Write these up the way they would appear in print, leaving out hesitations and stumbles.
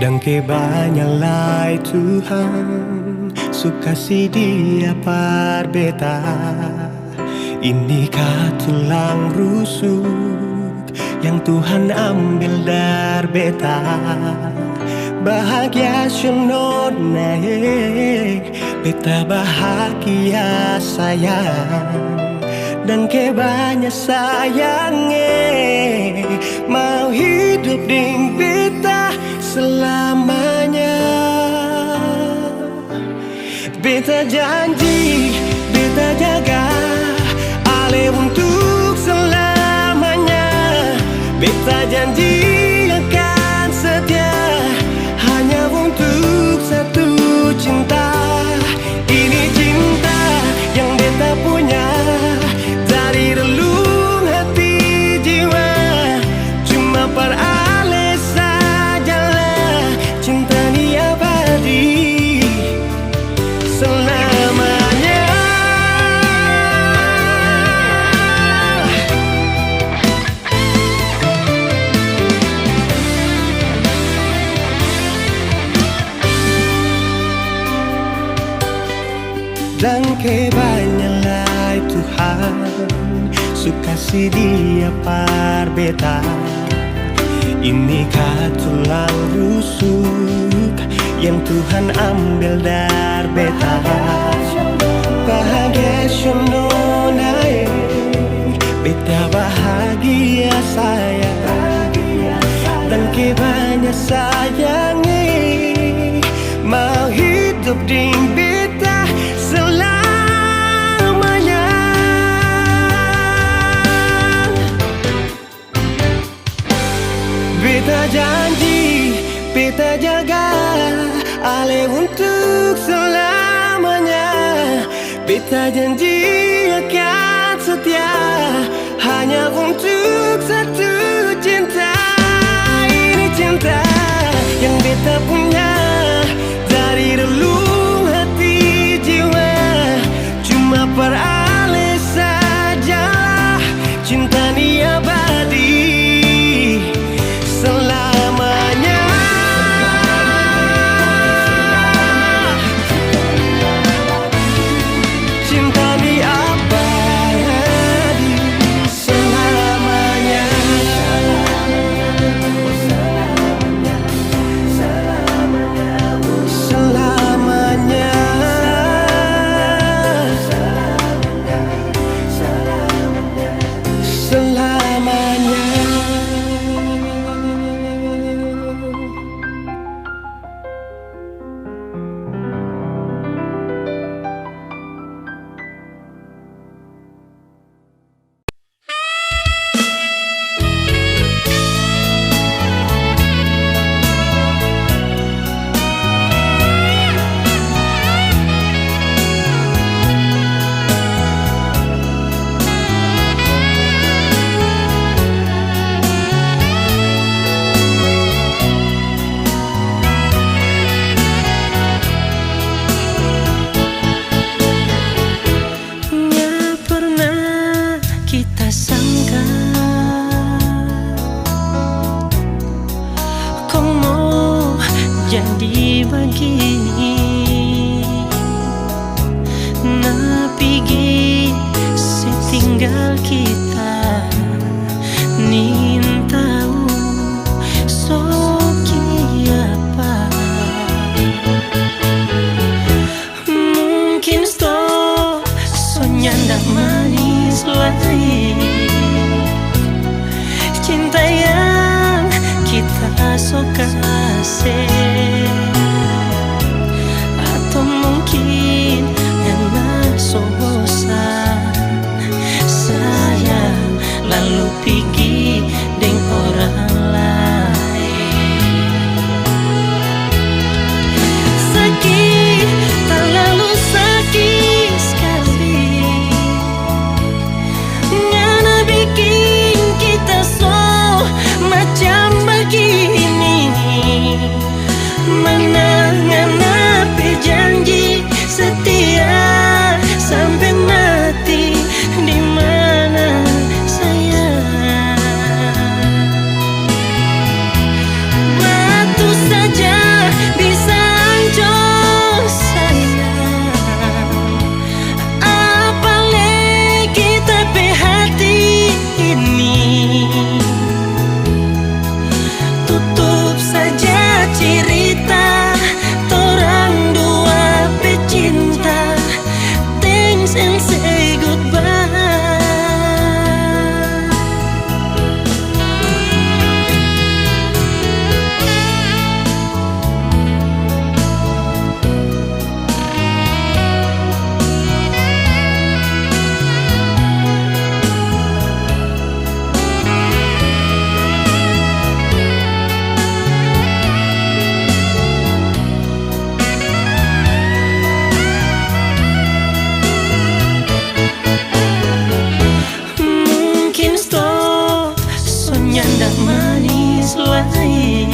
Dan kebanyalah Tuhan suka si dia parbeta. Ini tulang rusuk yang Tuhan ambil dari beta. Bahagia siono naik, beta bahagia sayang. Dan kebanyak sayangnya mau hidup ding beta selamanya. Beta janji, beta jaga ale untuk selamanya. Beta janji akan setia hanya untuk satu cinta. Ini cinta yang beta punya dari relung hati jiwa. Cuma perale sajalah cinta ni abadi selamanya. Dan kebanyalah Tuhan suka si dia parbeta. Ini tulang rusuk yang Tuhan ambil dari beta. Bahagia siono naik, beta bahagia sayang. Dan kebanyak sayangnya mau hidup ding beta selamanya. Beta janji, beta jaga ale untuk selamanya. Beta janji akan setia hanya untuk satu cinta. Ini cinta yang beta punya dari relung hati jiwa. Cuma perale sajalah cinta ni abadi selamanya. Cinta ni abadi selamanya. Selamanya. Selamanya. Jadi begini, napigi setinggal kita nin tahu soki apa. Mungkin nyandang manis lagi cinta yang kita suka kasih. Atau mungkin enak so bosan saya lalu pergi dengan orang lain. Sakit, terlalu sakit sekali, ngana bikin kita so macam begini. nyanda manis lain.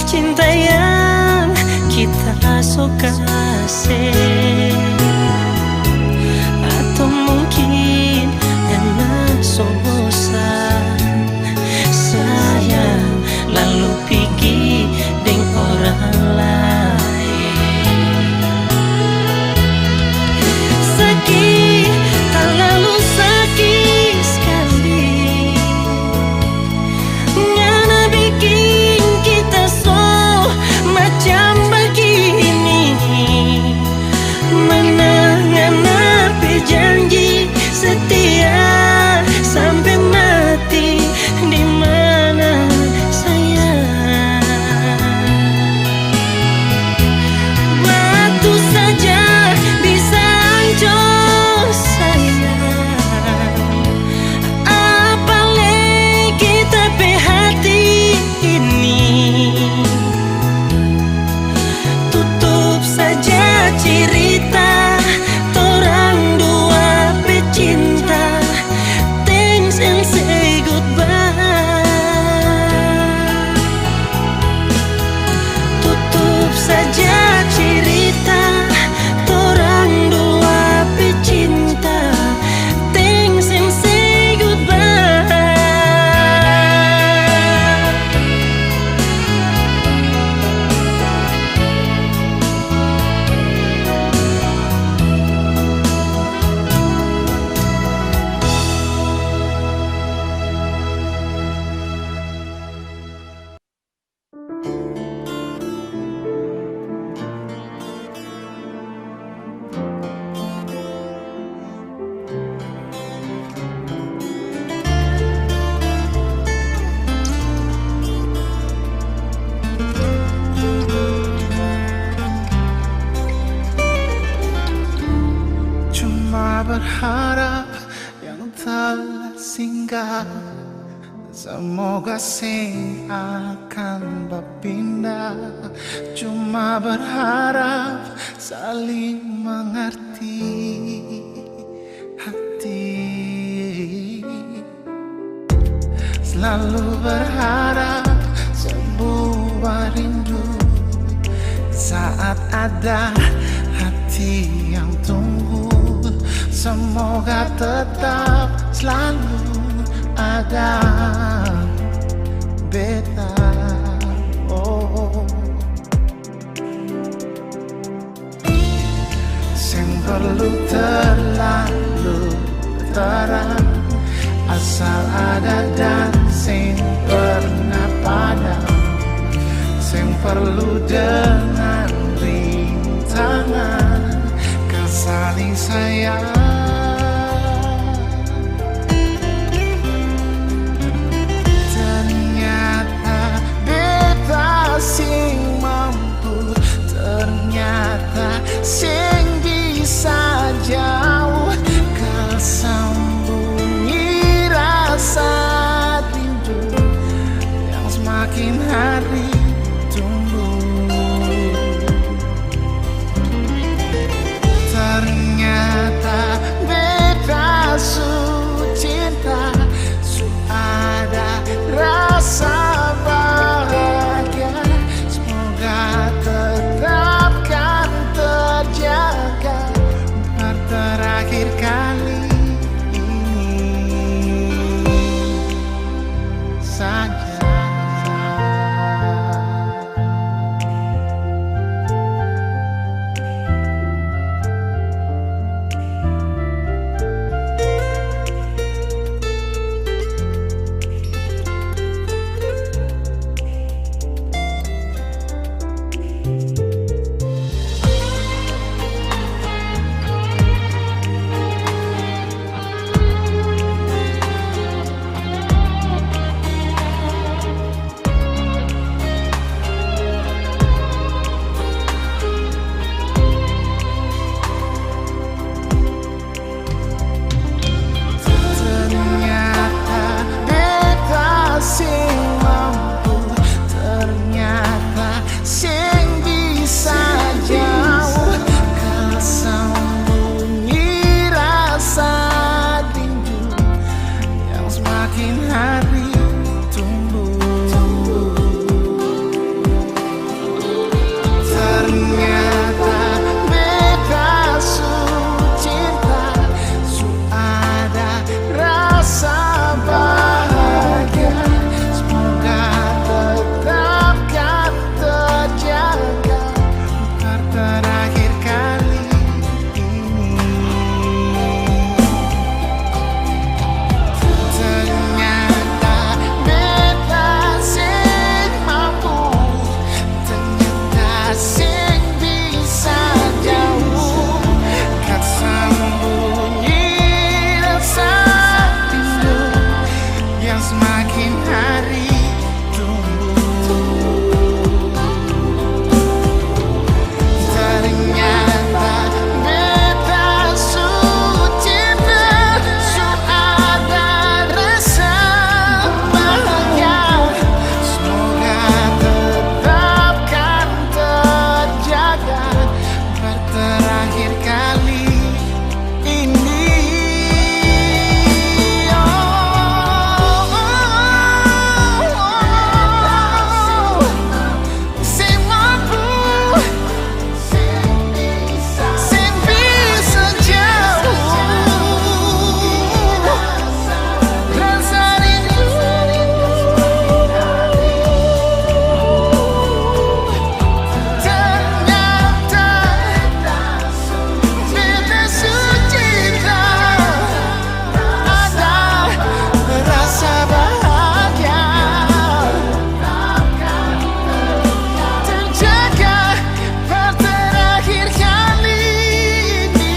Cinta yang kita suka kasih, atau mungkin enak bosan sayang lalu pergi dengan orang lain. Sakit, terlalu sakit sekali, ngana bikin kita so macam begini. Mana ngana berjanji setia sampai mati, di mana sayang? Waktu saja bisa hancur sayang, apalagi tapi hati ini. Tutup saja cerita torang dua pecinta, thanks and say goodbye. Tutup saja cerita torang dua pecinta, thanks and say goodbye. Cuma berharap yang telah singgah, semoga sing akan berpindah. Cuma berharap saling mengerti hati, selalu berharap sebuah rindu saat ada hati yang tunggu. Semoga tetap selalu ada beta. Oh, sing perlu terlalu terang, asal ada dan sing pernah padam. Sing perlu dengan rintangan saling sayang. Ternyata beta sing mampu, ternyata sing bisa jauh kesambungi rasa rindu yang semakin hari tumbuh. Ternyata semakin hari tumbuh. Ternyata beta su cinta, su ada rasa bahagia. Semoga tetapkan terjaga untuk terakhir kali ini. Ternyata beta sing mampu, ternyata sing bisa jauh, kan sembunyi rasa rindu yang semakin hari tumbuh. Ternyata beta su cinta, su ada rasa bahagia. Semoga tetapkan terjaga untuk terakhir kali ini. Sing mampu, sing bisa jauh rasa rindu. Ternyata beta su cinta, ada rasa bahagia, terjaga per terakhir kali ini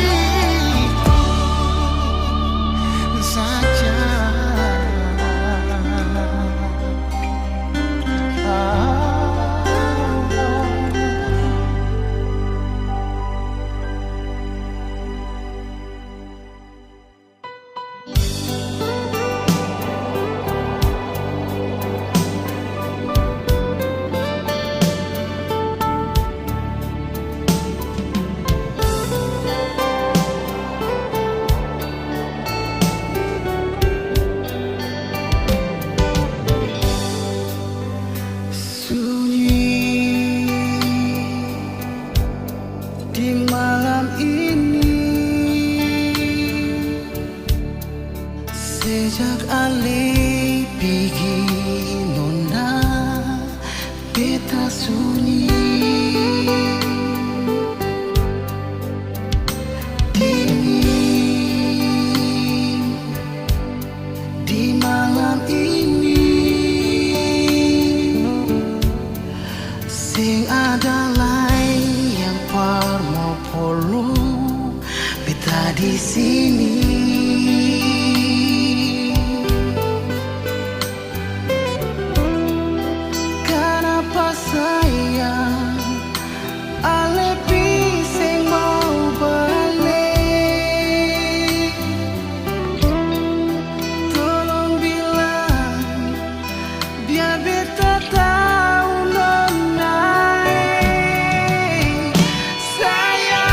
saja. Sunyi di malam ini, sejak alih pergi nona, beta sunyi. Dingin di malam ini, sing ada lain yang mau polo beta di sini. Kenapa sayang alepi sing mau balik? Tolong bilang biar beta tahu nona. Sayang,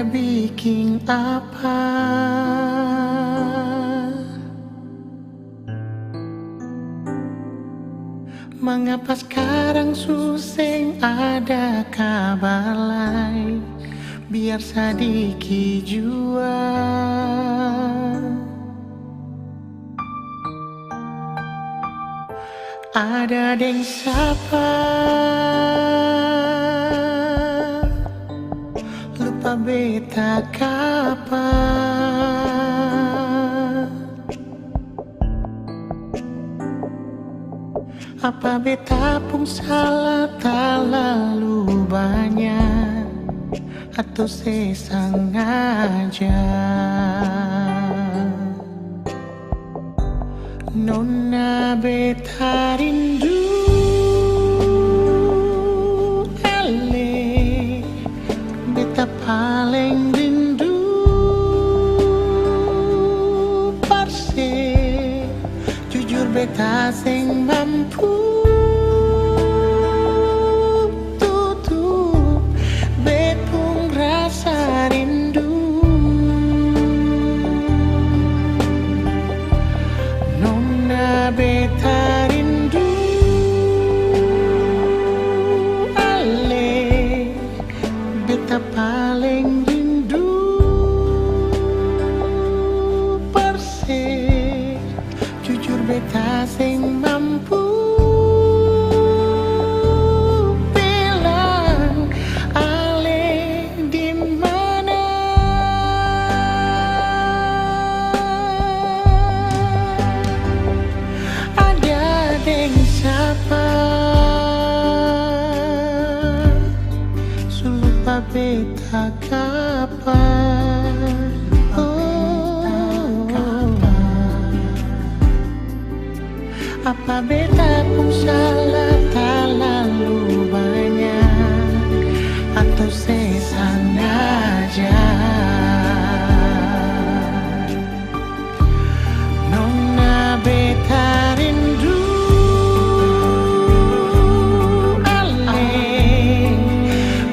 bikin apa? Mengapa sekarang suseng ada kabar lain? Biar sedikit jua ada deng sapa lupa beta kapa. Apa beta pun salah terlalu banyak atau sesengaja? Nona beta rindu ale, beta paling rindu parse. Jujur beta sing mampu tutup betung rasa rindu. Nona beta rindu ale, beta paling rindu perse. Jujur beta sing mampu bilang ale di mana. Ada deng siapa sulupa beta kapan? Apa beta pun salah terlalu banyak atau sesengaja? Nona beta rindu ale,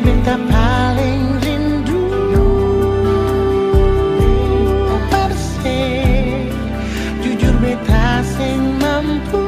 beta paling rindu perse. Jujur beta sing mampu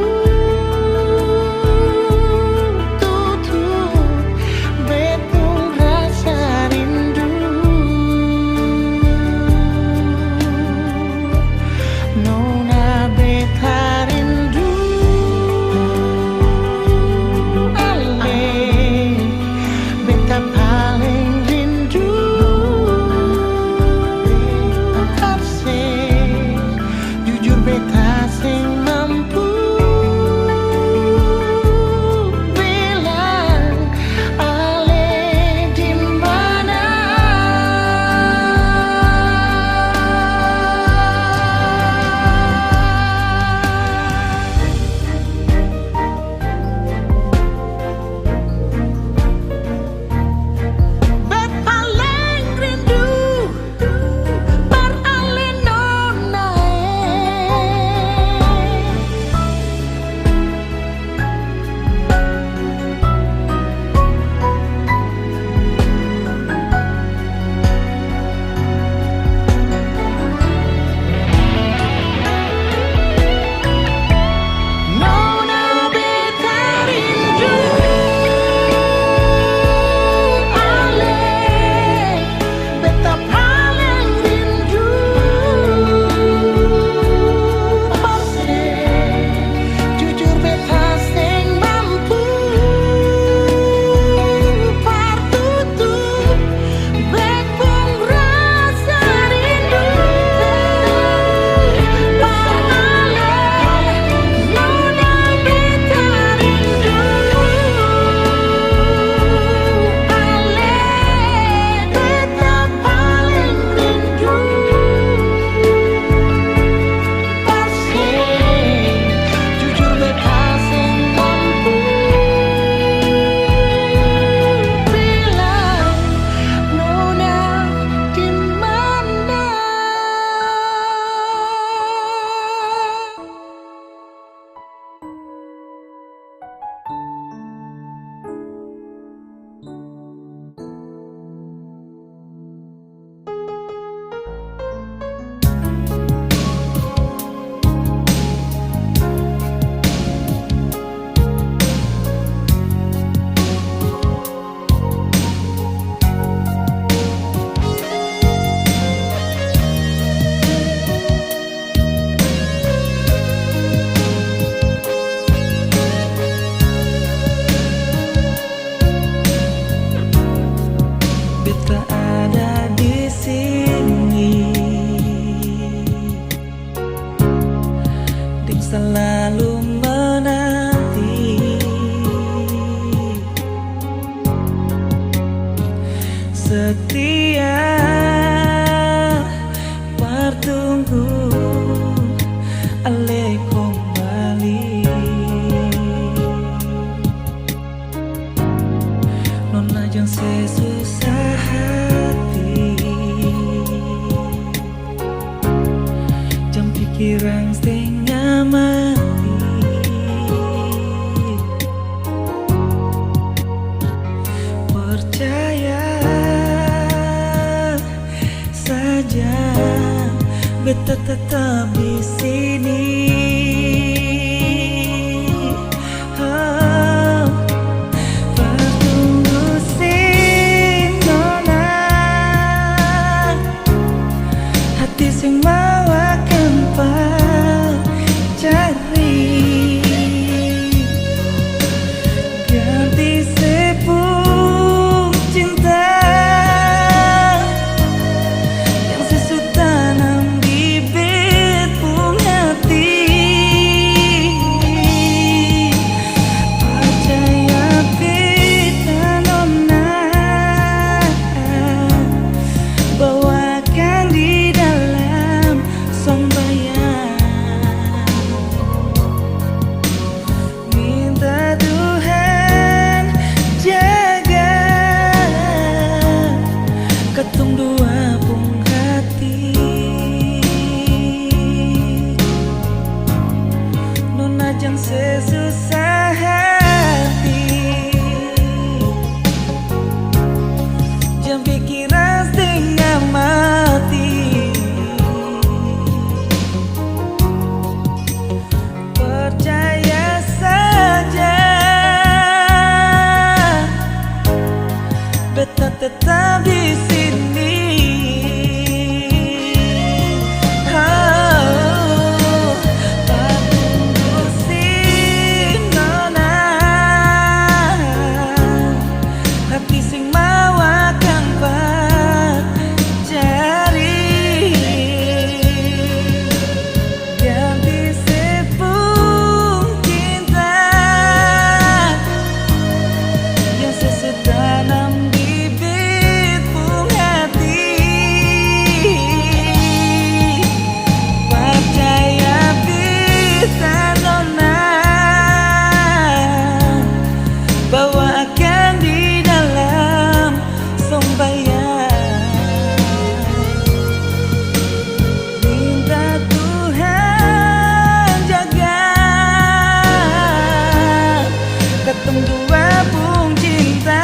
tunggu Ale kembali. Nona jang sesusah hati, jam pikiran setengah mati. Percaya saja, beta tetap di sini. Oh, bertunggu sing nona, hati sing mau akan cari ganti sepung cinta yang sesu tanam bibit pung hati. Percaya beta nona, bawakan di dalam sembahyang. Minta Tuhan jaga ketung dua pung hati. Nona jang sesusah hati, jam pikiran setengah mati. Percaya saja, beta tetap di sini. Oh, tunggu sing nona, hati sing mau akan cari ganti sepung cinta yang sesetanam bibit pung hati. Percaya bisa nona, bawa akan di dalam sembahyang. Minta Tuhan jaga ketung dua pung cinta.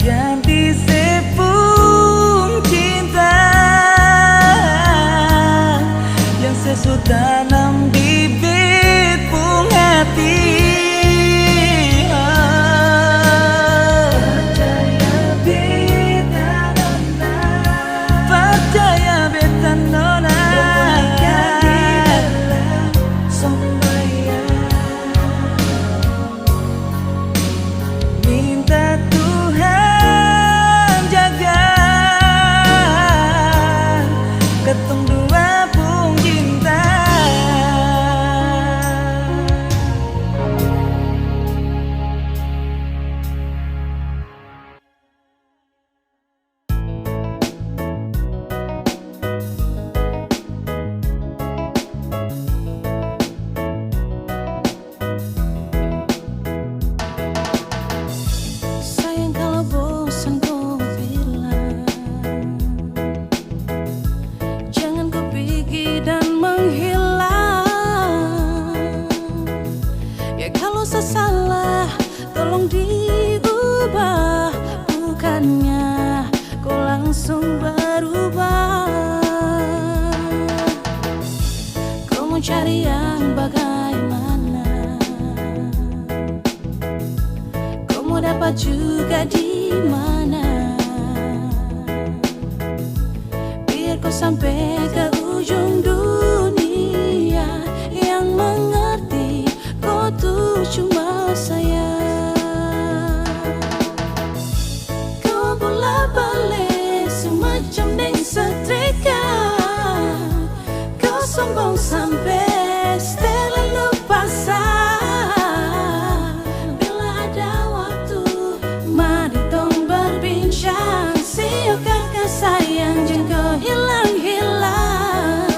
Ganti sepung cinta yang sesu tanam bibit pung hati. Percaya beta nona, percaya beta nona, bawakan di dalam sembahyang. Minta Tuhan jaga ketung dua pung cinta. Sayang kalau bosan kau bilang, jangan kau pergi dan menghilang. Ya kalau saya salah, tolong diubah, bukannya kau langsung berubah. Kau mau cari yang bagaimana? dapat juga di mana. Biar kau sampai ke ujung dunia, yang mengerti kau tuh cuma saya. Kau bola balik semacam deng setrika, kau sombong sampai setelah lupa sah. Bila ada waktu, mari tong berbincang. Siokah sayang, jangan kau hilang-hilang.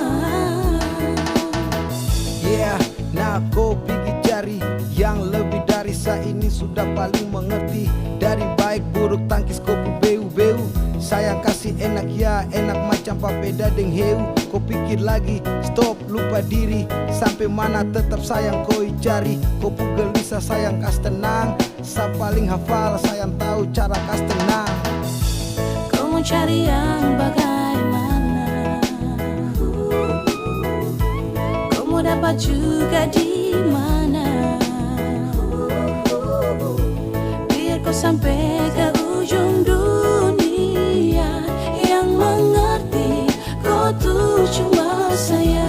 Yeah, nah kau pergi cari yang lebih dari saya ini sudah paling mengerti. Dari baik buruk tangkis kau beu-beu. Sayang kasih enak ya, enak macam papeda deng heu. Kau pikir lagi, stop, lupa diri. Sampai mana tetap sayang kau cari. Kau gelisah sayang kas tenang. Sa paling hafal sayang tahu cara kas tenang. Kau mau cari yang bagaimana? Kau mau dapat juga di mana? Biar kau sampai ke ujung dunia, yang mengerti kau tuh cuma saya.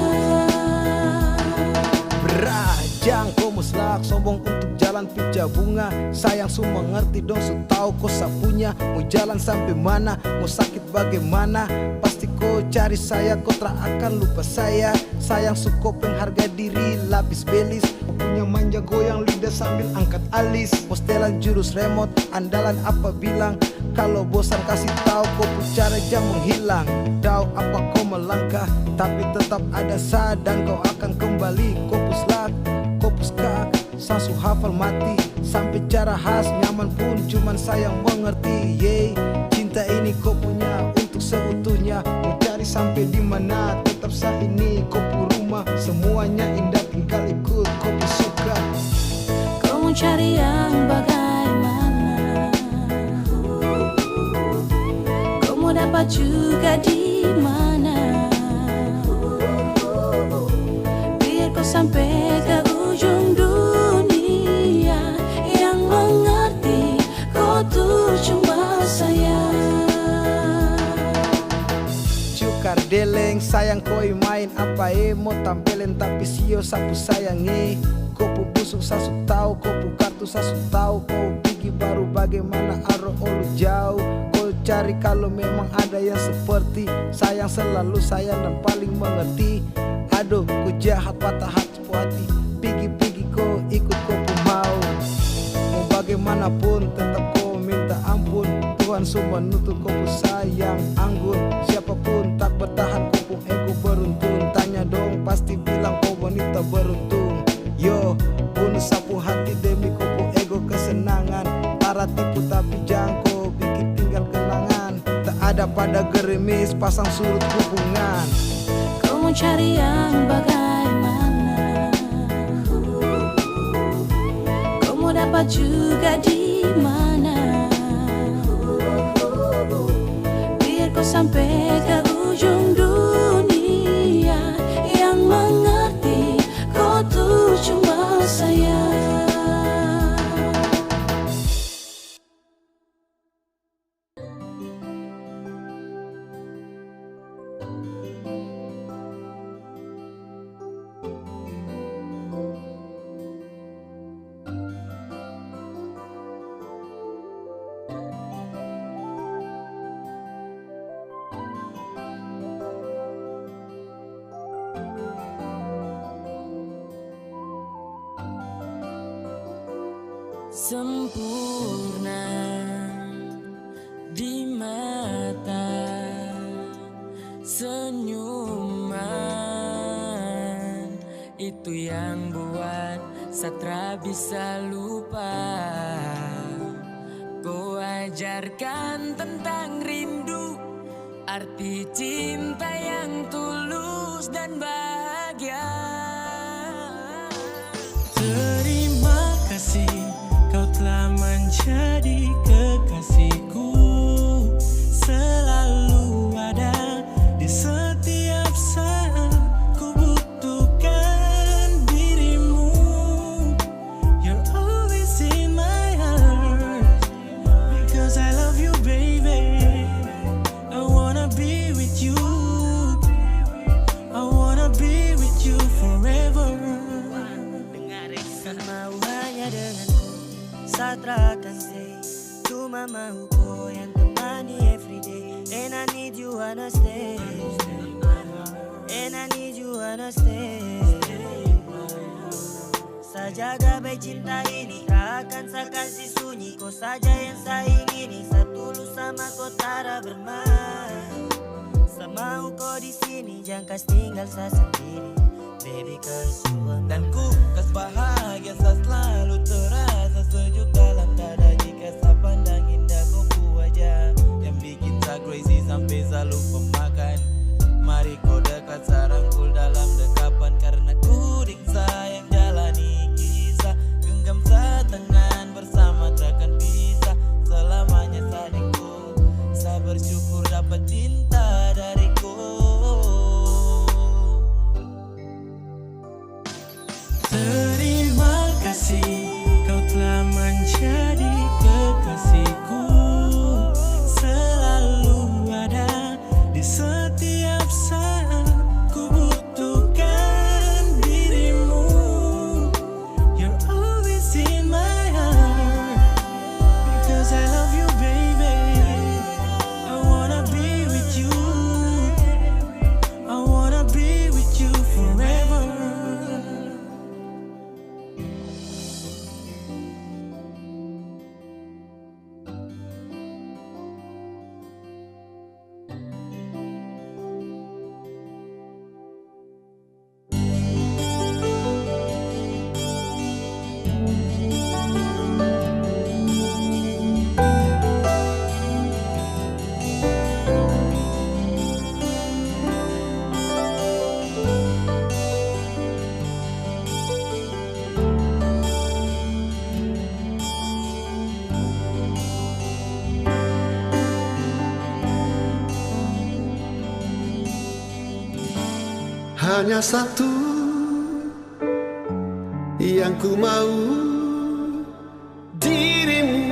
Berajang kau muslak sombong untuk jalan pica bunga. Sayang su mengerti dong su tahu kau sapunya. Mau jalan sampai mana, mau sakit bagaimana, pasti kau cari saya, kau tak akan lupa saya. Sayang su kau pengharga diri, lapis belis. Kau punya manja goyang lidah sambil angkat alis. Postelan jurus remote, andalan apa bilang. Kalau bosan kasih tahu kau pun cara jam menghilang. Tahu apa kau melangkah, tapi tetap ada sa dan kau akan kembali. Kau puslak, kau puskak, sasu hafal mati. Sampai cara khas nyaman pun cuman sayang mengerti. Yeay, cinta ini kau punya untuk seutuhnya. Mau cari sampai di mana, tetap sa ini kau pu rumah. Semuanya indah tinggal ikut kau pu suka. Kau mau cari yang bagaimana? Kau mau dapat juga di mana? Biar kau sampai ke ujung dunia, yang mengerti kau tuh cuma saya. Cukar deleng sayang koi main apa mau tampilin tapi sio sapu sayangi. Kau pu busuk sasu tahu, kau pu kartu sasu tahu. Kau pergi baru bagaimana aro olu jauh. Kau cari kalau memang ada yang seperti sayang selalu sayang dan paling mengerti. Aduh ku jahat patah hati puati. Pigi-pigi kau ikut kau pu mau. Mau bagaimanapun tetap kau minta ampun. Tuhan semua nutup kau pu sayang anggun. Siapapun tak bertahan kau pu ego beruntun. Tanya dong pasti bilang kau wanita beruntung. Yo, bunuh sapu hati demi kau pu ego kesenangan. Para tipu tapi jangko bikin tinggal kenangan. Tak ada pada gerimis pasang surut hubungan. Kau mau cari yang bagaimana? Kau mau dapat juga di mana? Biar kau sampai ke ujung dunia, yang mengerti kau tuh cuma saya. Sempurna di mata, senyuman itu yang buat Satra bisa lupa. Kau ajarkan tentang rindu, arti cinta yang tulus dan bahagia. Terima kasih kau telah menjadi kekasihku, selalu ada di setiap saat ku butuhkan dirimu. You're always in my heart, mau hanya denganku. Satra akan stay, cuma mau kau yang temani everyday. And I need you wanna stay, and I need you wanna stay. Saya jaga baik cinta ini, tak akan saya kasih sunyi. Kau saja yang saya ingini, saya tulus sama kau tara bermain. Saya mau kau di sini, jangan kas tinggal saya sendiri. Baby cause you are Dan ku kas bahagia saya selalu terasa sejuk dalam dada. Jika saya pandang indah kau wajah yang bikin saya crazy sampai saya lupa makan. Mari kau dekat saya rangkul dalam dekapan, karena ku ding sayang jalani kisah. Genggam saya tangan bersama takkan pisah. Selamanya sadingku, saya bersyukur dapat cinta dariku. Terima kasih kau telah menjadi kekasihku. Selalu ada di setiap saat ku butuhkan dirimu. You're always in my heart because I love you baby. I wanna be with you, I wanna be with you forever. Hanya satu yang ku mau, dirimu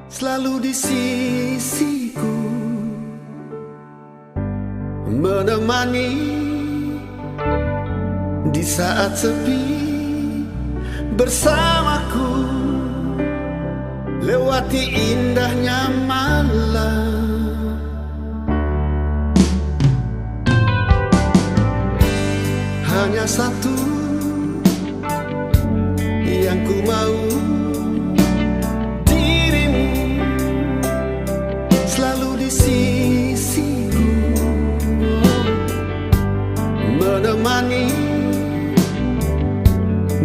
selalu di sisiku, menemani di saat sepi, bersamaku lewati indahnya malam. Hanya satu yang ku mau, dirimu selalu di sisiku, menemani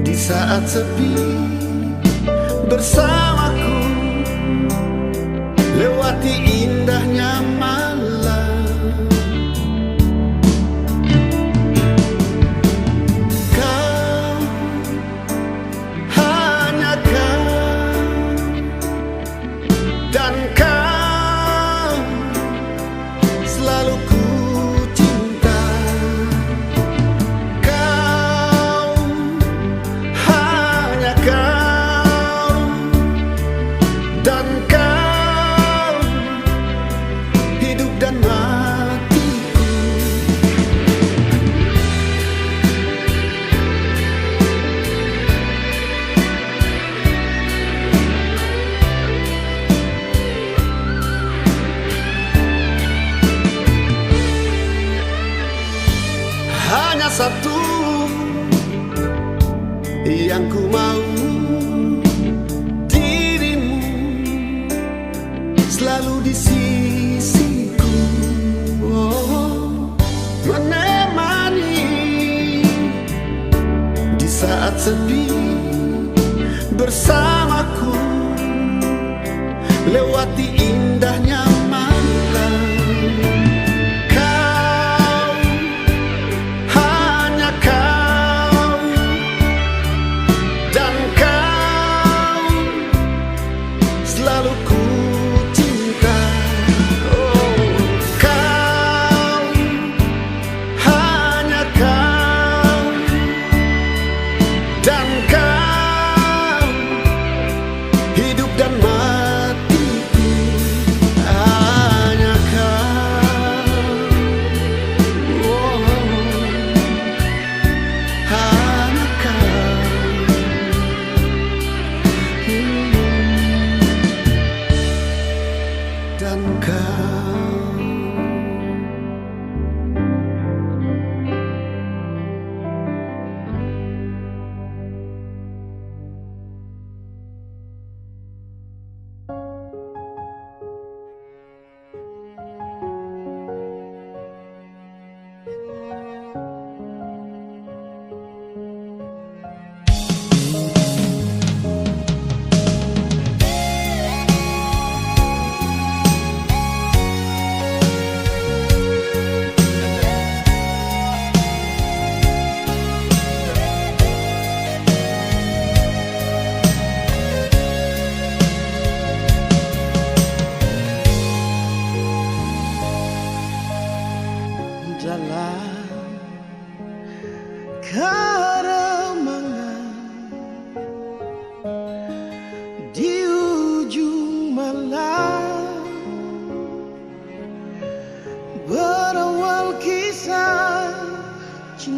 di saat sepi, bersamaku lewati indahnya malam. Dan kau selalu ku cinta. Kau, hanya kau. Dan kau, hidup dan matiku. Hanya satu yang ku mau, dirimu selalu di sisiku, menemani di saat sepi, bersamaku lewati indahnya malam. Selalu ku cinta. Oh, kau, hanya kau. Dan kau, hidup dan matiku.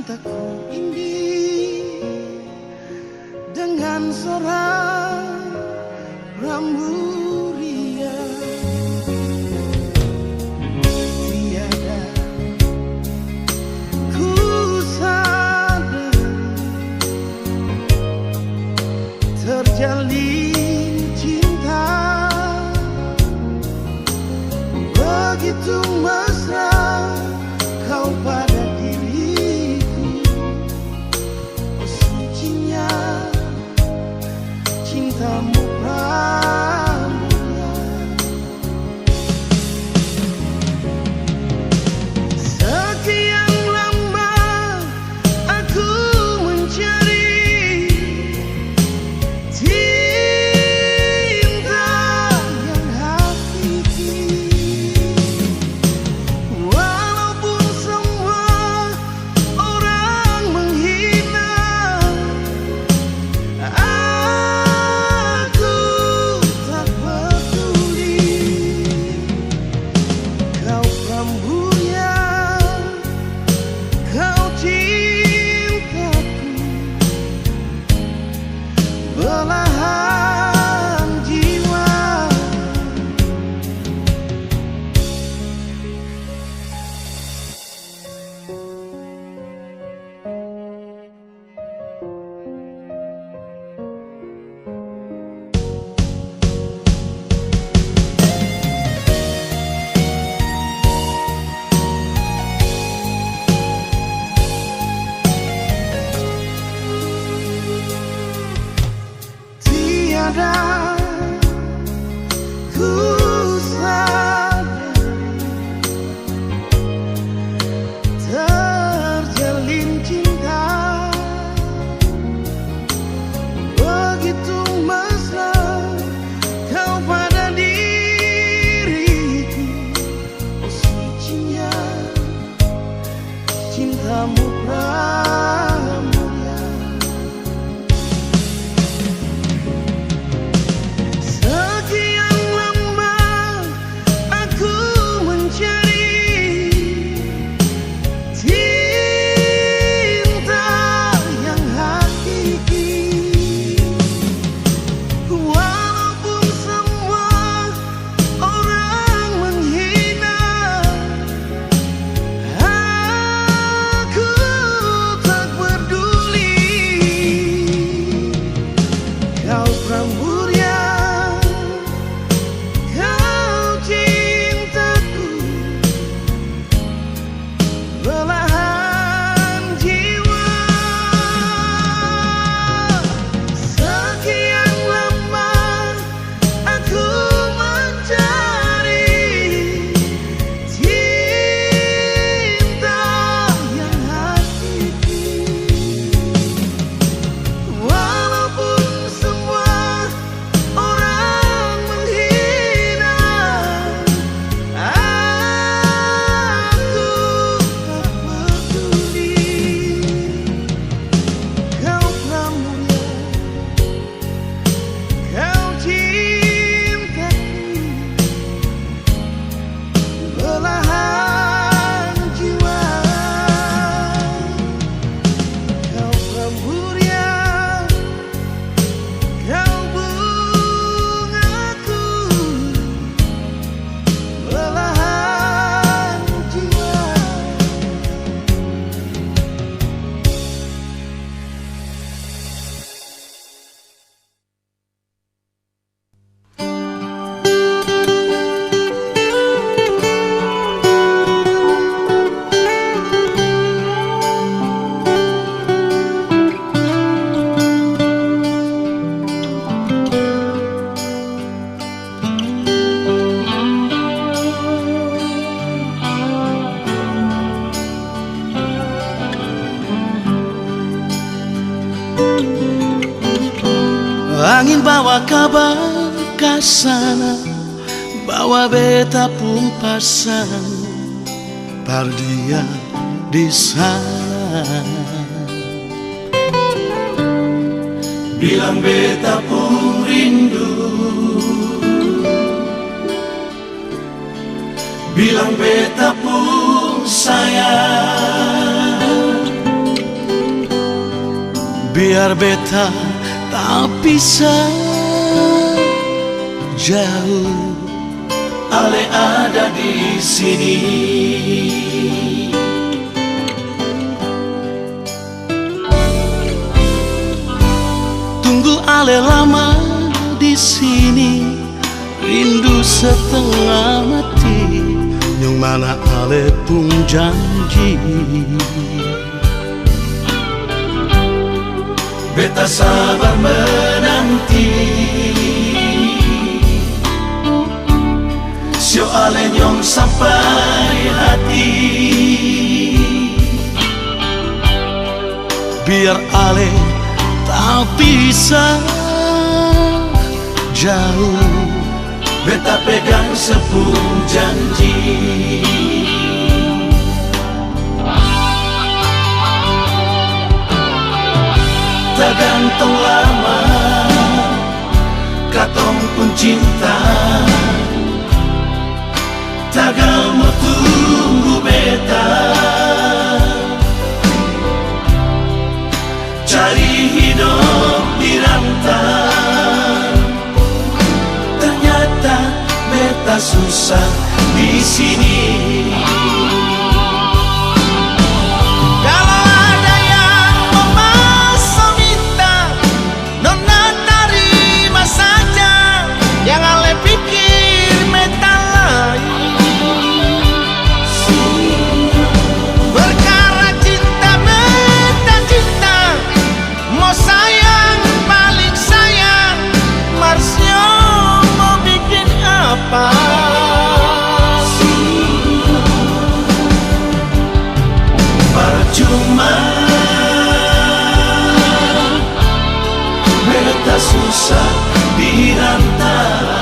cintaku ini dengan seorang Ramburia. Tiada ku sadar terjalin cinta begitu mesra kau pada diriku. Oh sucinya cintamu Pramudia. Sekian lama aku mencari cinta yang hakiki. Walaupun semua orang menghina, aku tak peduli. Kau Ramburia, kau cintaku, belahan jiwa. Tiada ku sadar terjalin cinta begitu mesra kau pada diriku. Oh sucinya cintamu Pramudia. Sekian lama aku mencari cinta yang hakiki. Walaupun semua orang menghina, aku tak peduli. Kau Ramburia, kau cintaku, belahan jiwa. Sekian lama aku mencari cinta yang hakiki. Walaupun semua orang menghina, aku tak peduli. Kau Pramudia, kau cintaku, belahan jiwa. Kau Ramburia, kau bungaku, belahan jiwa. Angin bawa kabar ke sana, bawa beta pun pasang pardia di sana. Bilang beta pun rindu, bilang beta pun sayang. biar beta tak bisa jauh. Ale ada di sini. Tunggu ale lama di sini, rindu setengah mati. Yang mana ale pun janji. Beta sabar menanti. Sio ale nyong sampai hati. Biar ale tak bisa jauh, beta pegang sepung janji. Tak gantung lama, katong pun cinta. Tagal mau tunggu beta, cari hidup di rantau. Ternyata beta susah di sini. Kalau ada yang memasang minta, nona terima saja. Jangan le pikir meta lain. Perkara cinta meta cinta, mau sayang paling sayang. Marsio mau bikin apa? Percuma, beta susah dirantau.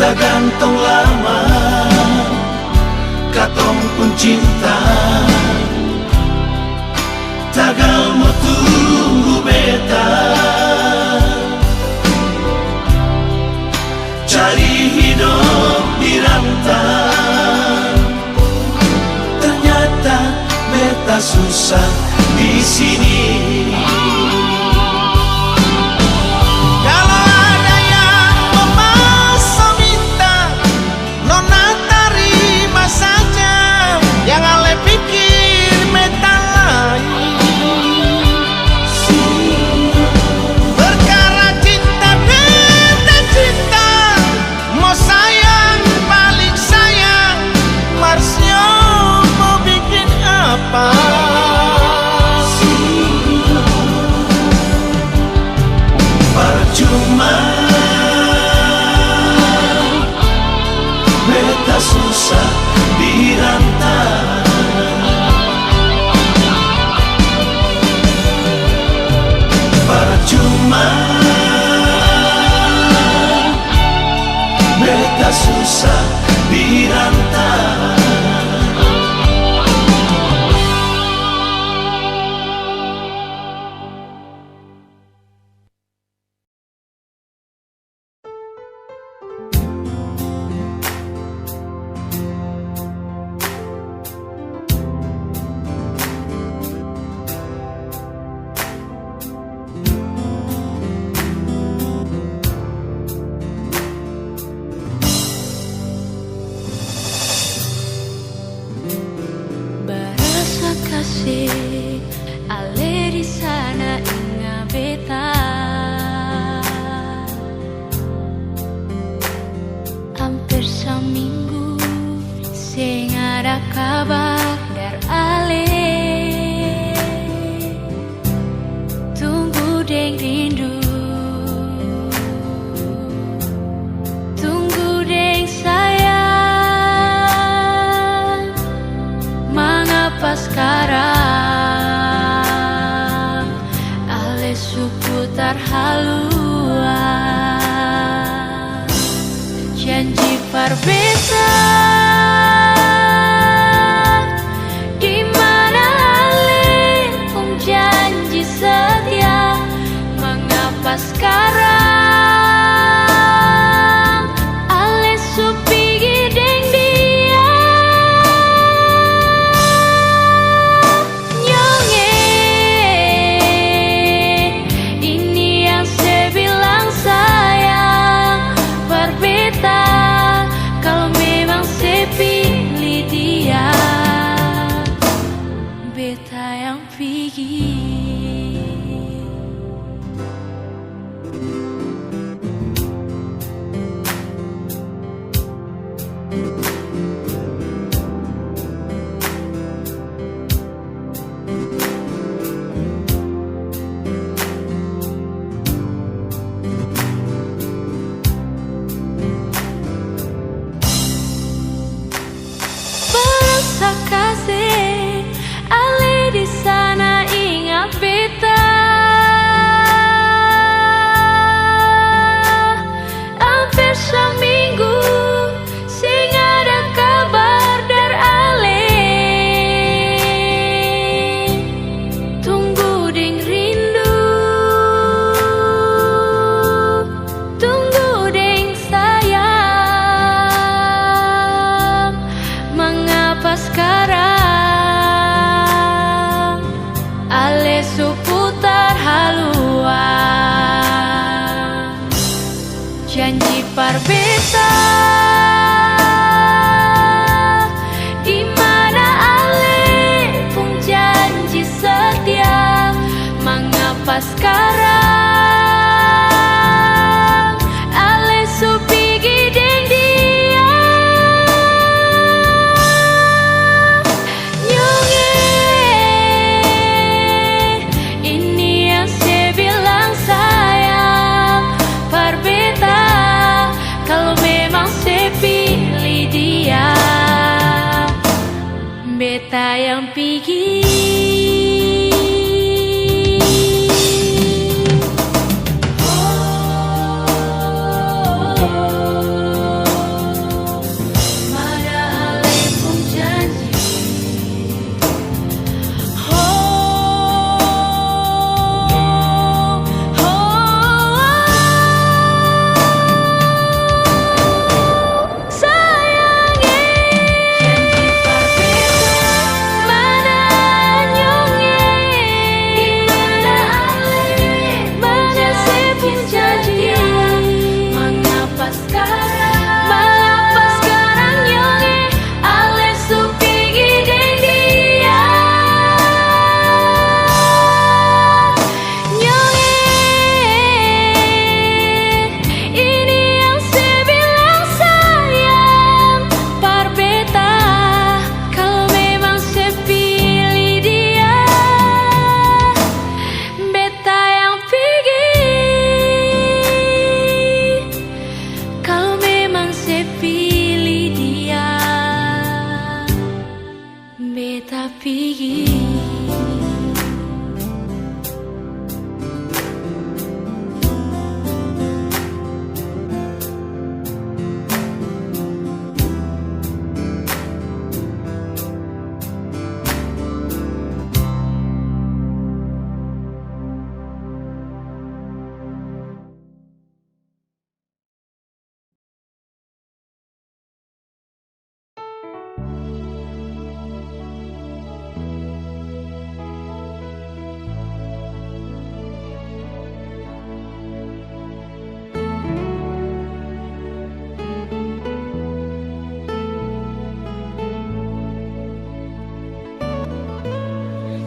Tak gantung lama, katong pun cinta. Tagal mau tunggu beta, cari hidup di rantau. Ternyata beta susah di sini. Jangan le pikir meta lain. Perkara cinta beta cinta, mau sayang paling sayang. Marsio mau bikin apa? Percuma, beta susah dirantau. Percuma, beta susah dirantau. Kasih ale di sana inga beta, hampir seminggu sing ada kabar dari ale. Tunggu deng rindu, tunggu deng sayang. Mengapa sekarang seputar haluan janji berbeda. Di mana Ale pun janji setia, mengapa sekarang Ale supi gideng dia? Nyonge, ini yang saya bilang sayang berbeda. Kalau memang saya pilih dia, beta yang pergi. Berasa kasih Ale di sana ingat beta. Hampir seminggu sing ada kabar dari Ale. Tunggu ding rindu, tunggu ding sayang. Mengapa sekarang Ale seputar haluan janji berbeda? Di mana Ale pun janji setia, mengapa sekarang Ale supi gideng dia? Nyonge, ini yang saya bilang sayang berbeda. Kalau memang saya pilih dia, beta yang pergi. Mana Ale pun janji, sayangnya janji berbeda. Mana nyonge, di mana Ale, mana saya pun janji. Mengapa sekarang nyonge Ale supi gideng dia? Nyonge, ini yang saya bilang sayang berbeda. Kalau memang saya pilih dia, beta yang pergi. Kalau memang saya pilih dia, beta pergi.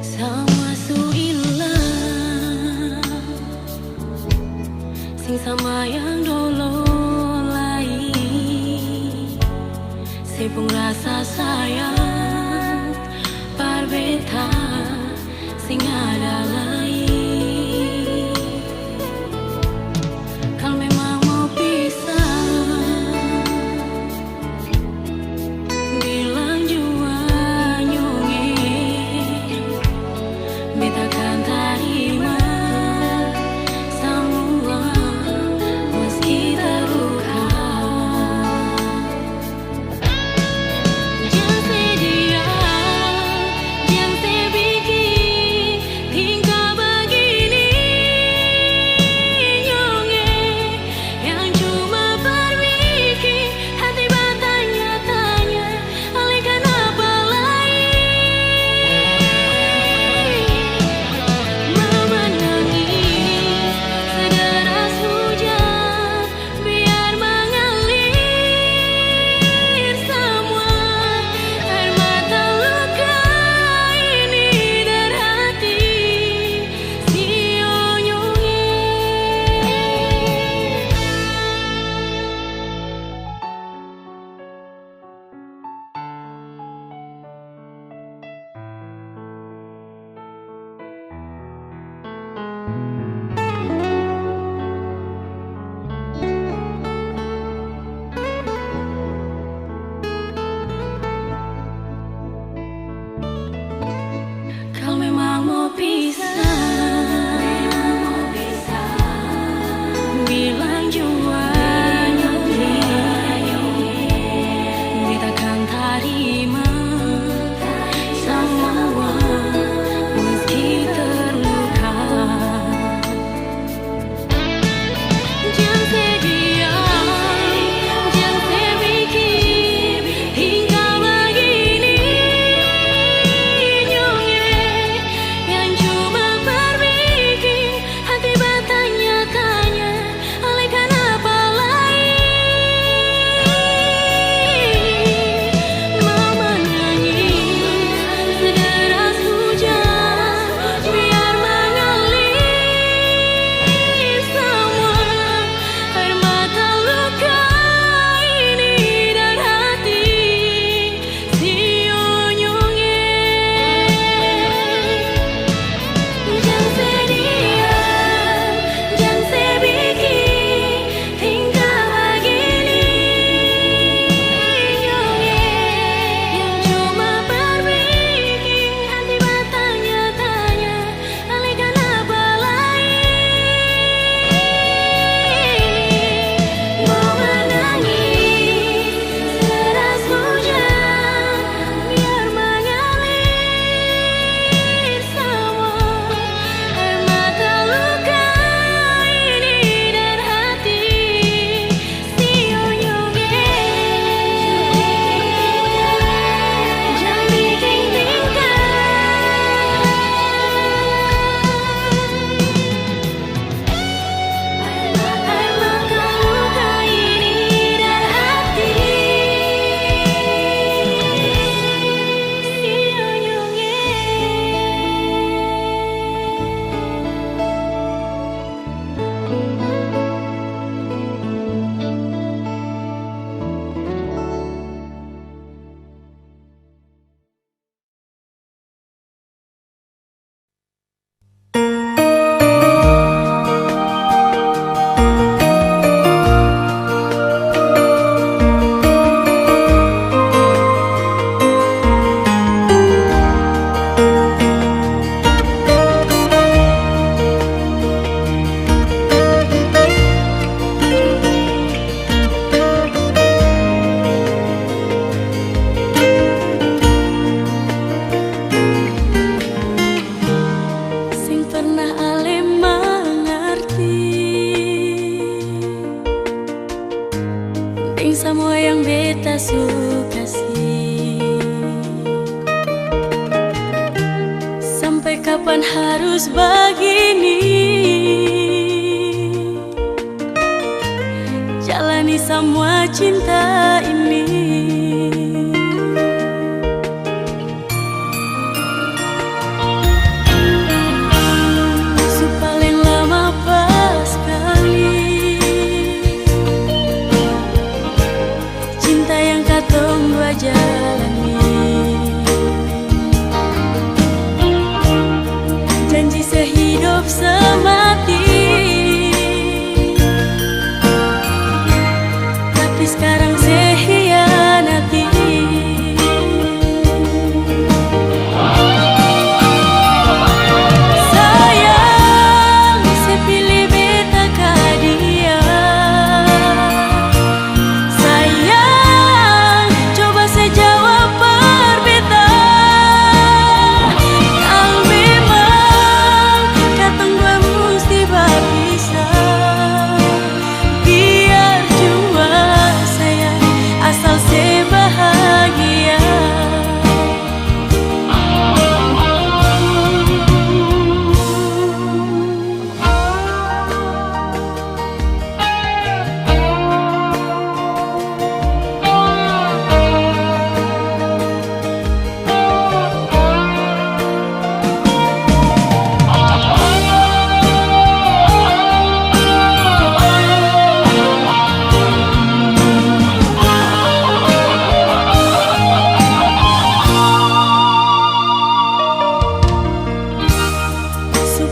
Sama su ilang, sing sama yang dulu lain. Saya pun rasa sayang berbeda, sing ada lain. Kalau memang mau pisah, bilang jua nyonge, beta kan terima. hidup semati. Tapi sekarang saya hianati. Sayang, saya pilih beta ke dia. Sayang, coba saya jawab perbeta. Kalau memang katong dua mesti berpisah, biar jua sayang asal saya bahagia.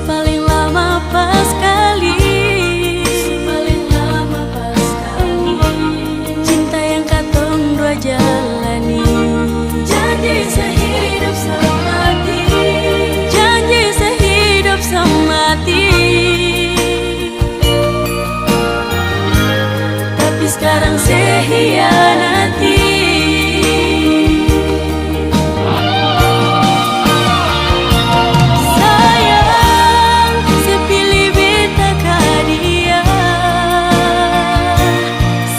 Paling lama pas kali, cinta yang katong dua jalani. Janji sehidup semati, janji sehidup semati. Tapi sekarang saya hianati. Sayang, saya pilih beta ke dia.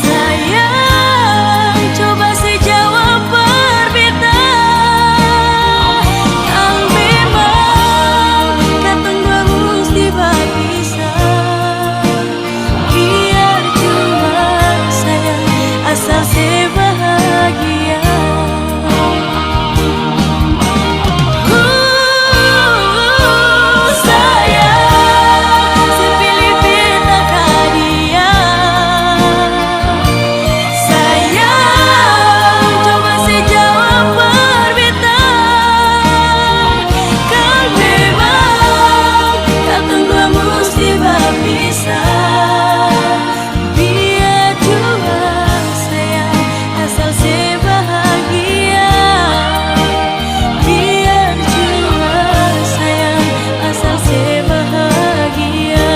Sayang, coba saya jawab perbeta. Kalau memang katong dua mesti berpisah, biar cuma sayang asal saya bahagia. Sayang, saya pilih beta ke dia. Sayang, coba saya jawab perbeta. Kalau memang katong dua mesti berpisah, biar jua sayang asal saya bahagia. Biar jua sayang asal saya bahagia.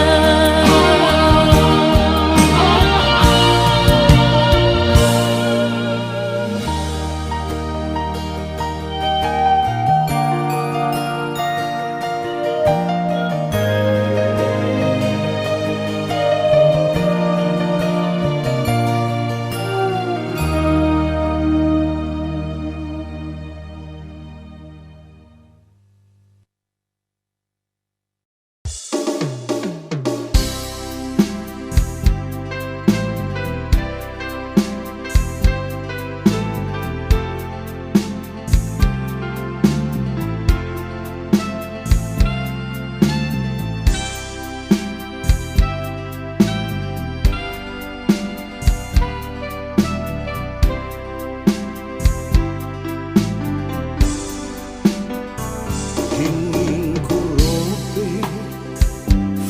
Ingin ku robek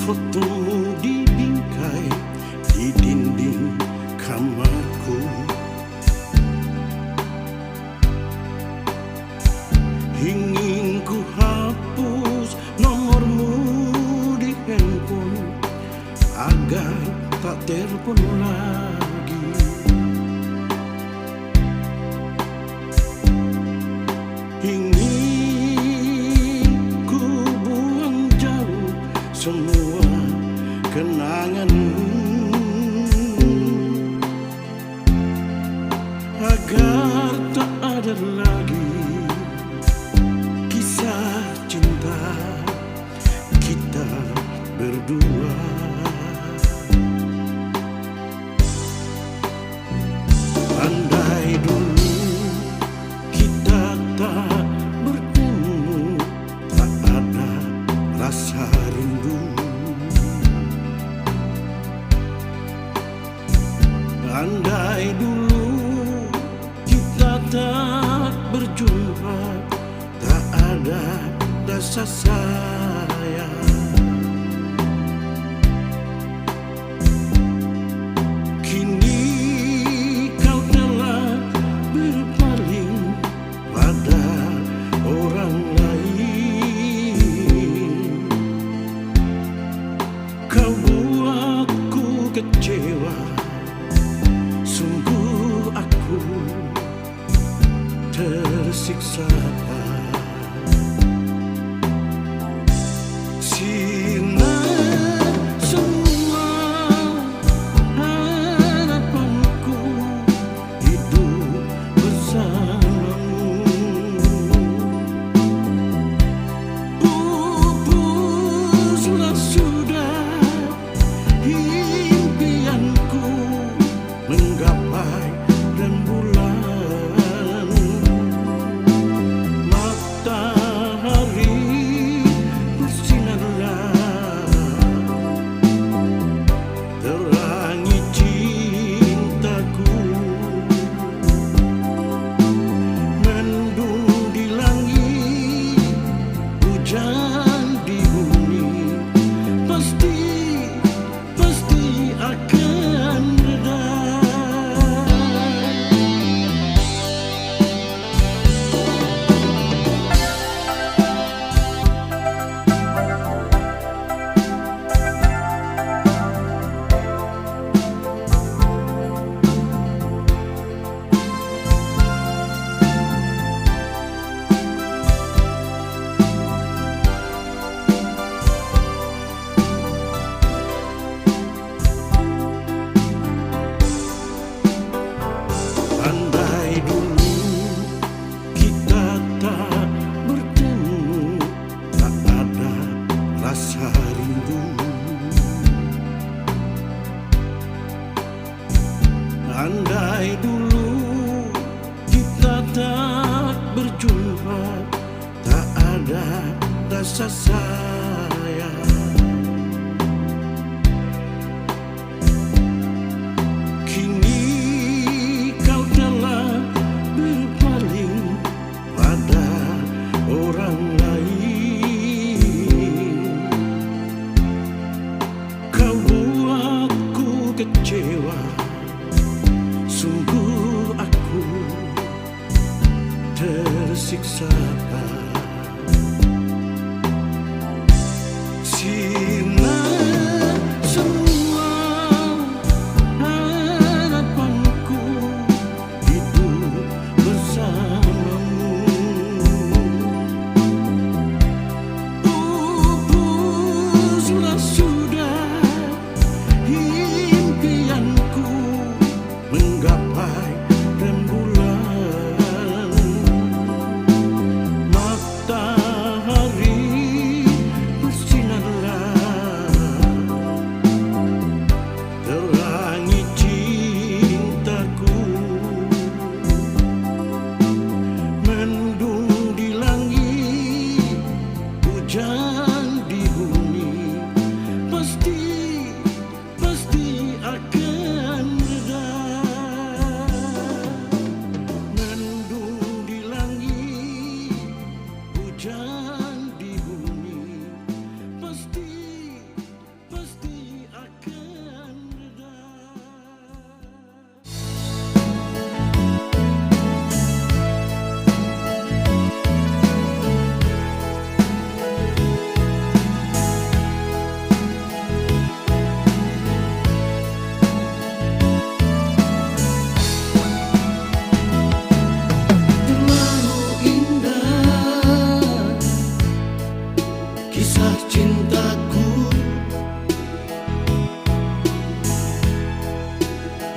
fotomu di bingkai di dinding kamarku. Ingin ku hapus nomormu di handphone agar tak telepon lagi. Ingin ku buang jauh semua kenanganmu agar tak ada lagi kisah cinta kita berdua. Andai dulu kita tak bertemu, tak ada rasa rindu. Andai dulu kita tak berjumpa, tak ada rasa sayang. pasti akan reda. Andai dulu kita tak bertemu, tak ada rasa rindu. Andai dulu kita tak berjumpa, tak ada rasa sayang. Kini kau telah berpaling pada orang lain. Kau buatku kecewa, sungguh aku tersiksa. Sirna semua harapanku hidup bersamamu. Pupuslah sudah impianku menggapai rembulan. Matahari bersinarlah, terangi cintaku. Mendung di langit, hujan di bumi, pasti akan reda. Mendung di langit, hujan di bumi, pasti akan reda. Terlalu indah kisah cintaku,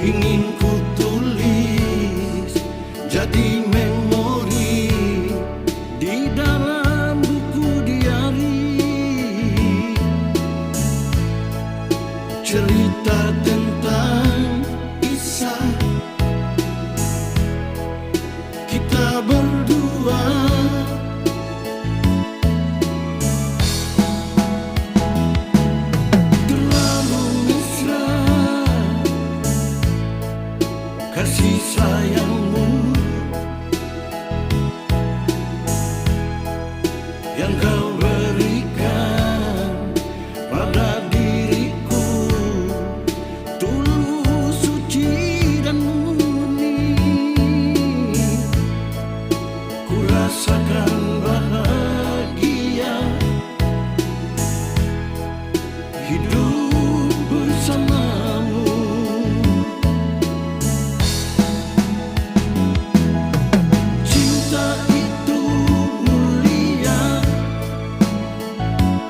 ingin ku tulis jadi memori di dalam buku diari. Cerita tentang kisah kita berdua. Terlalu mesra kasih sayangmu yang kau berikan pada diriku, tulus, suci dan murni. Ku rasakan bahagia hidup bersamamu. Cinta itu mulia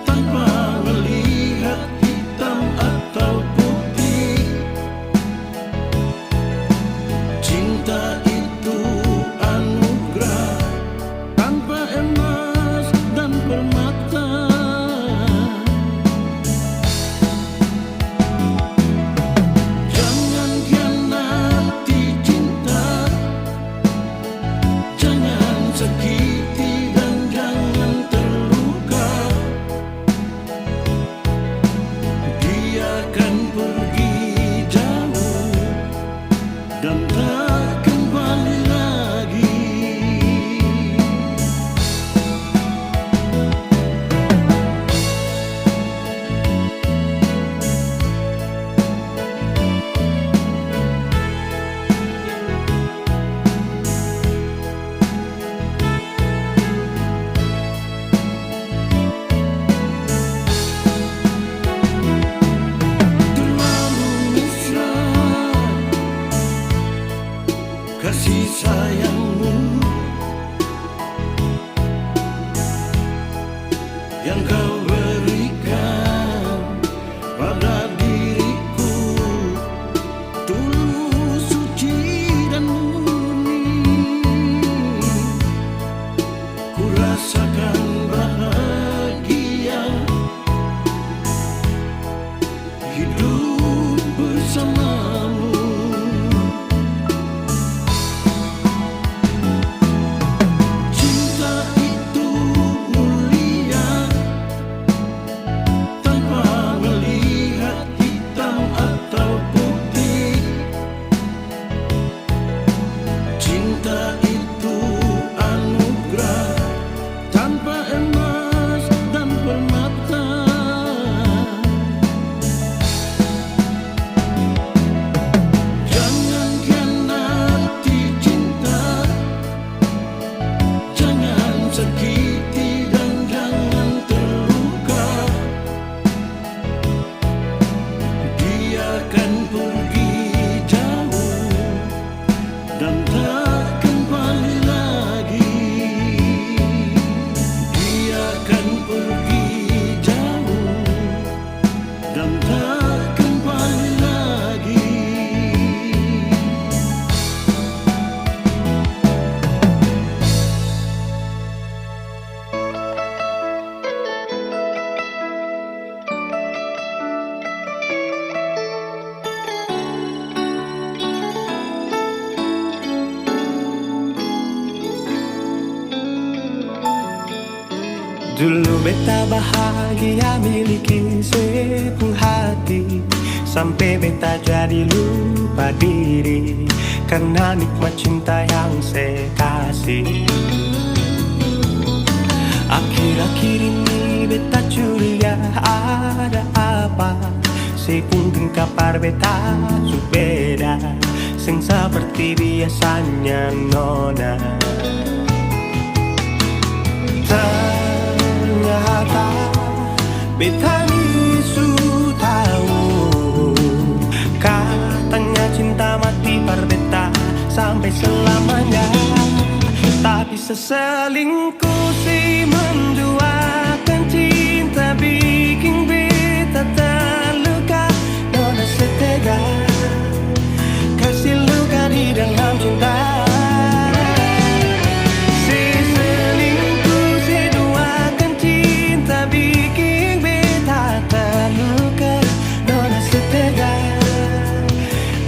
tanpa melihat hitam atau putih. Cinta itu anugerah tanpa emas dan permata. hidup bersamamu. Cinta itu mulia tanpa melihat hitam atau putih. Cinta itu anugerah tanpa emas dan permata. Jangan khianati cinta, jangan sakiti dan jangan terluka. Biarkan pergi jauh dan tak kembali lagi. Biarkan pergi jauh dan tak kembali lagi. Dulu beta bahagia miliki sepenuh hati, sampai beta jadi lupa diri karena nikmat cinta yang saya kasih. Akhir-akhir ini beta curiga ada apa, sepunting kapar beta su beda, sing seperti biasanya nona. Ternyata beta ni su tahu, katanya cinta mati par beta sampai selamanya. Tapi seselingkuh si menduakan cinta bikin beta terluka. Nona setega kasih luka di dalam cinta.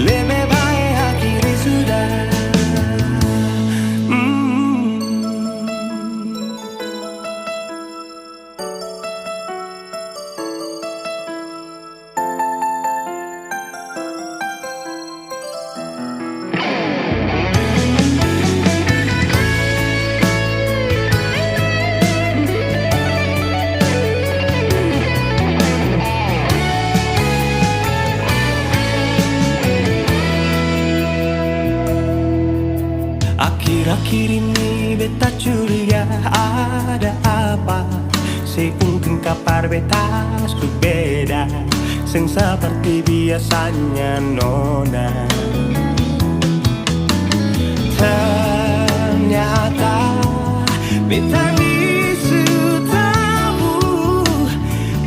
Lebih baik akhiri sudah. Akhir-akhir ini beta curiga ada apa, sepunting kapar beta su beda, sing seperti biasanya nona. Ternyata beta ni su tahu,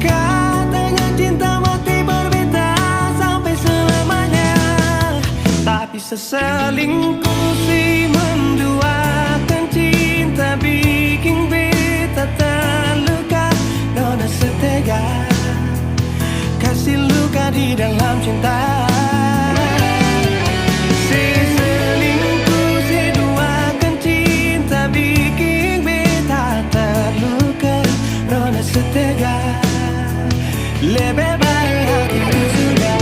katanya cinta mati berbeda sampai selamanya. Tapi seselingkuh si menduakan cinta bikin beta terluka. Nona setega kasih luka di dalam cinta. Seselingkuh si duakan cinta bikin beta terluka. Nona setega lebih baik akhiri sudah.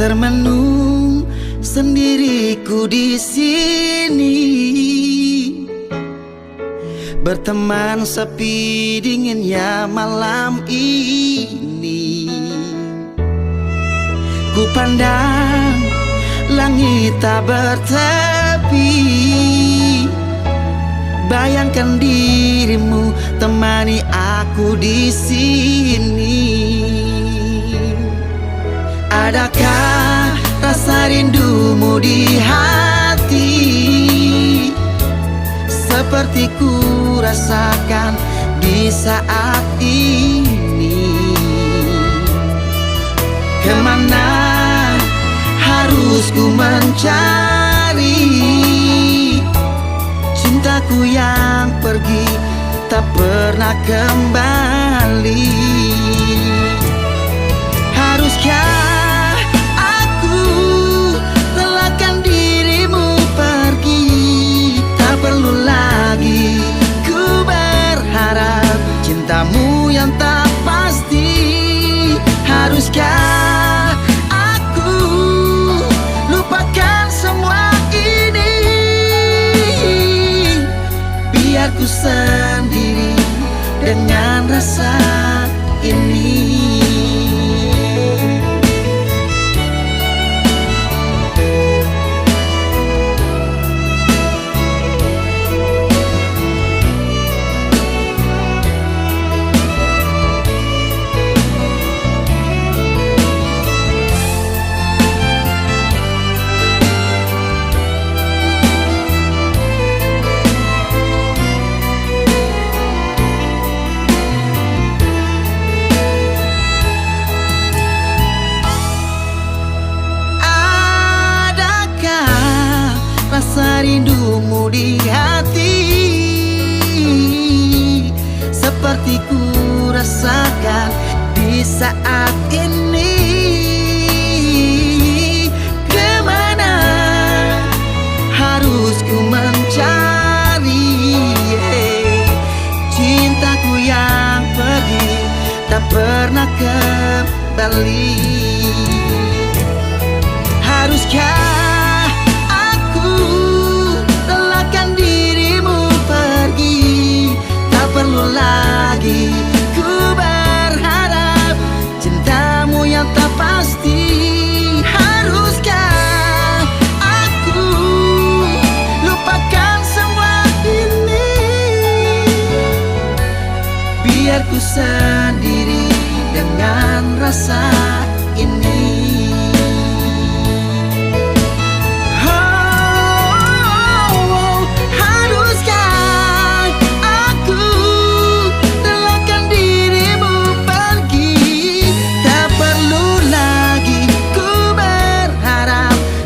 termenung sendiriku di sini, berteman sepi dinginnya malam ini. Ku pandang langit tak bertepi, bayangkan dirimu temani aku di sini. Adakah rasa rindumu di hati, seperti ku rasakan di saat ini? Kemana harus ku mencari cintaku yang pergi tak pernah kembali? Haruskah aku relakan dirimu pergi? Tak perlu lagi ku berharap cintamu yang tak pasti. Haruskah aku lupakan semua ini, biar ku sendiri dengan rasa ini. Rasa rindumu di hati, seperti ku rasakan di saat ini. Kemana harus ku mencari cintaku yang pergi tak pernah kembali? Haruskah perlu lagi ku berharap cintamu yang tak pasti? Haruskah aku lupakan semua ini, biar ku sendiri dengan rasa ini?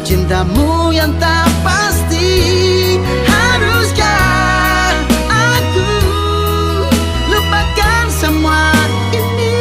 Cintamu yang tak pasti. Haruskah aku lupakan semua ini,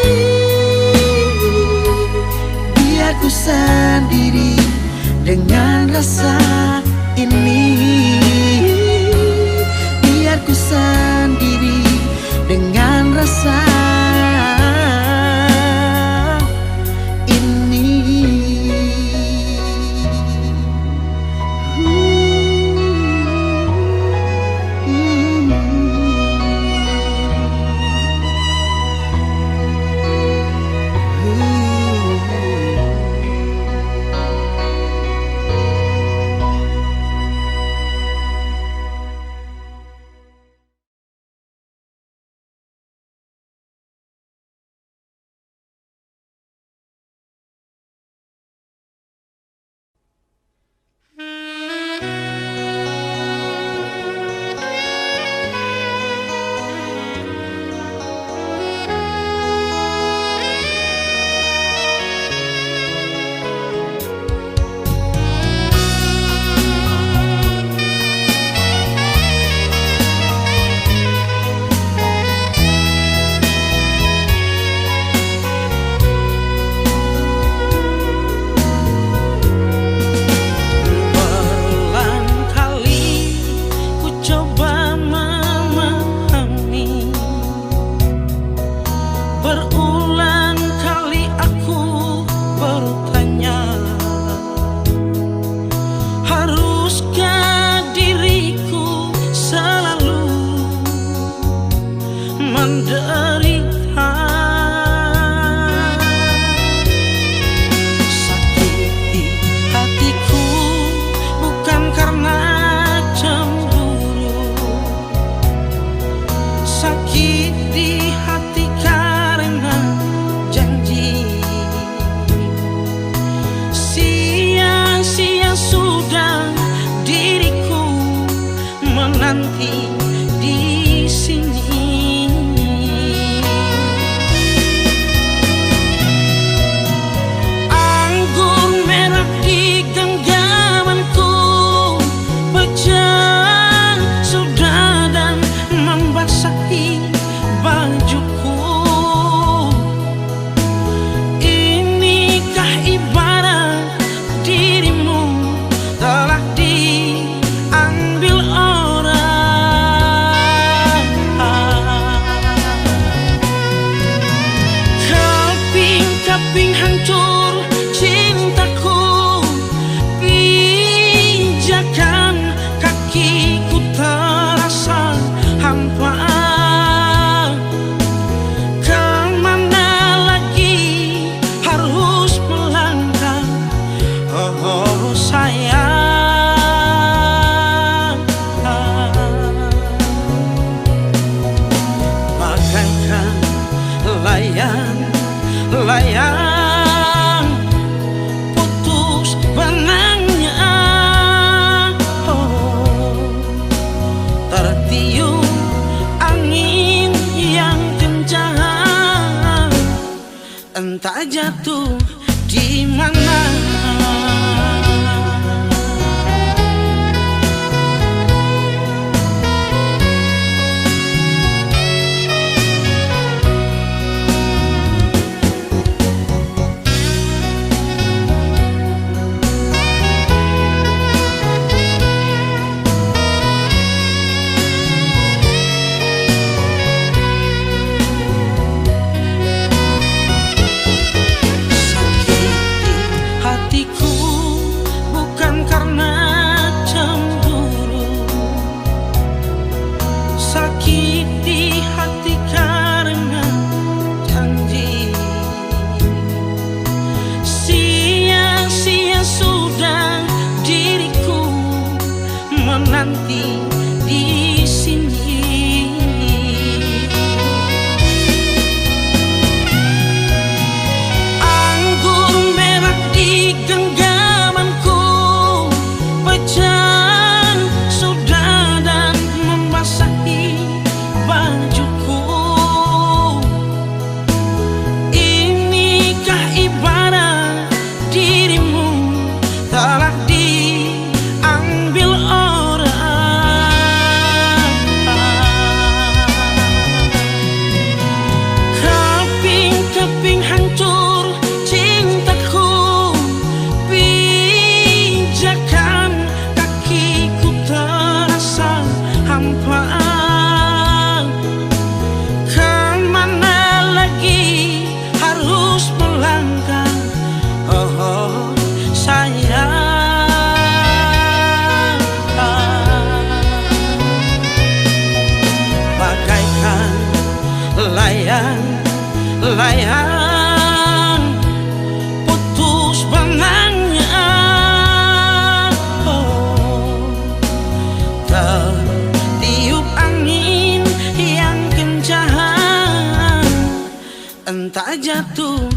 menanti di sini. Anggur merah di genggamanku pecah sudah dan membasahi bajuku. Inikah ibarat dirimu telah diambil orang. Keping-keping hancur cintaku, pijakan kakiku terasa hampa. Kemana lagi harus melangkah, oh sayang. Bagaikan layang putus benangnya, oh, tertiup angin yang kencang, entah jatuh di mana. Hatiku bukan karena cemburu, sakiti hati karena janji. Sia-sia sudah diriku menanti di sini. Genggamanku pecah sudah dan membasahi bajuku. Inikah ibarat dirimu telah diambil orang. Keping-keping hancur cintaku, pijakan kakiku terasa hampa. Kemana lagi harus melangkah, oh sayang. Bagaikan layang putus benangnya, oh, tertiup angin yang kencang, entah jatuh